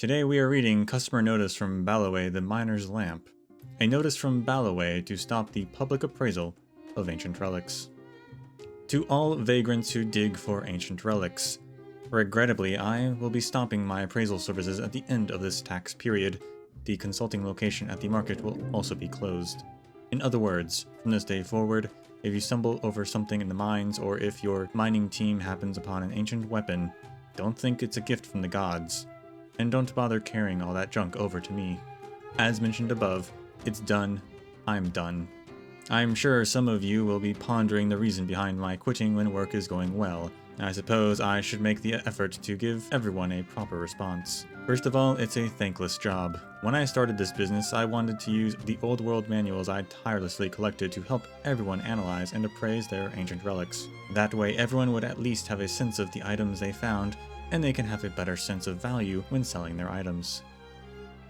Today we are reading Customer Notice from Balloway the Miner's Lamp. A notice from Balloway to stop the public appraisal of ancient relics. To all vagrants who dig for ancient relics. Regrettably, I will be stopping my appraisal services at the end of this tax period. The consulting location at the market will also be closed. In other words, from this day forward, if you stumble over something in the mines or if your mining team happens upon an ancient weapon, don't think it's a gift from the gods. And don't bother carrying all that junk over to me. As mentioned above, it's done. I'm done. I'm sure some of you will be pondering the reason behind my quitting when work is going well. I suppose I should make the effort to give everyone a proper response. First of all, it's a thankless job. When I started this business, I wanted to use the old world manuals I tirelessly collected to help everyone analyze and appraise their ancient relics. That way everyone would at least have a sense of the items they found, and they can have a better sense of value when selling their items.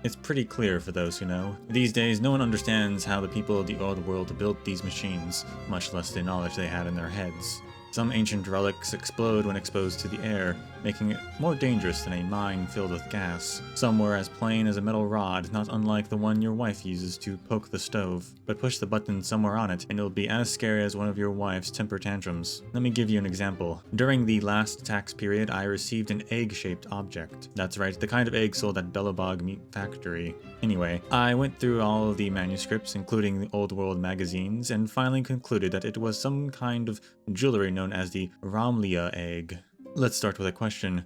It's pretty clear for those who know. These days, no one understands how the people of the old world built these machines, much less the knowledge they had in their heads. Some ancient relics explode when exposed to the air, making it more dangerous than a mine filled with gas. Some were as plain as a metal rod, not unlike the one your wife uses to poke the stove. But push the button somewhere on it, and it'll be as scary as one of your wife's temper tantrums. Let me give you an example. During the last tax period, I received an egg-shaped object. That's right, the kind of egg sold at Belobog Meat Factory. Anyway, I went through all of the manuscripts, including the Old World magazines, and finally concluded that it was some kind of jewelry known as the Ramlia egg. Let's start with a question.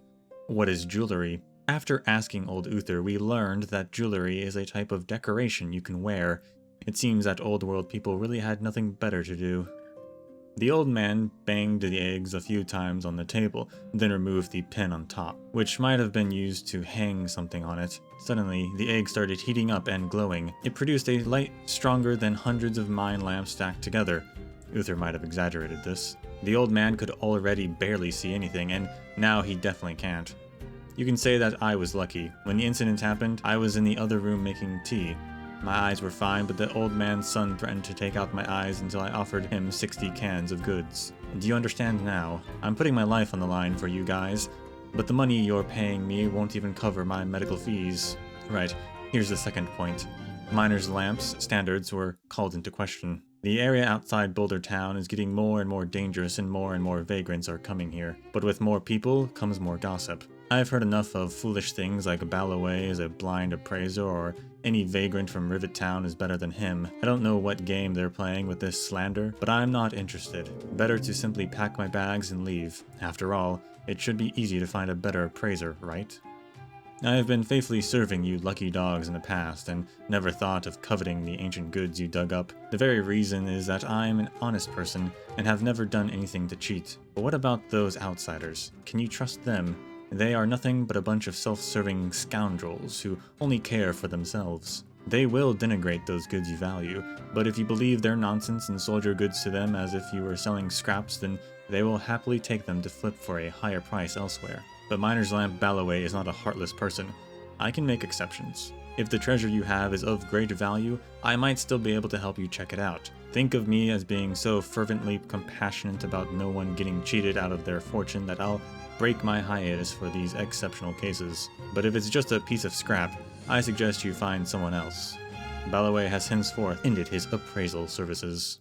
What is jewelry? After asking Old Uther, we learned that jewelry is a type of decoration you can wear. It seems that Old World people really had nothing better to do. The old man banged the eggs a few times on the table, then removed the pin on top, which might have been used to hang something on it. Suddenly, the egg started heating up and glowing. It produced a light stronger than hundreds of mine lamps stacked together. Uther might have exaggerated this. The old man could already barely see anything, and now he definitely can't. You can say that I was lucky. When the incident happened, I was in the other room making tea. My eyes were fine, but the old man's son threatened to take out my eyes until I offered him 60 cans of goods. Do you understand now? I'm putting my life on the line for you guys, but the money you're paying me won't even cover my medical fees. Right, here's the second point. Miners' lamps standards were called into question. The area outside Boulder Town is getting more and more dangerous and more vagrants are coming here. But with more people comes more gossip. I've heard enough of foolish things like Balloway is a blind appraiser or any vagrant from Rivet Town is better than him. I don't know what game they're playing with this slander, but I'm not interested. Better to simply pack my bags and leave. After all, it should be easy to find a better appraiser, right? I have been faithfully serving you lucky dogs in the past, and never thought of coveting the ancient goods you dug up. The very reason is that I am an honest person, and have never done anything to cheat. But what about those outsiders? Can you trust them? They are nothing but a bunch of self-serving scoundrels who only care for themselves. They will denigrate those goods you value, but if you believe their nonsense and sold your goods to them as if you were selling scraps, then they will happily take them to flip for a higher price elsewhere. But Miner's Lamp Balloway is not a heartless person. I can make exceptions. If the treasure you have is of great value, I might still be able to help you check it out. Think of me as being so fervently compassionate about no one getting cheated out of their fortune that I'll break my hiatus for these exceptional cases. But if it's just a piece of scrap, I suggest you find someone else. Balloway has henceforth ended his appraisal services.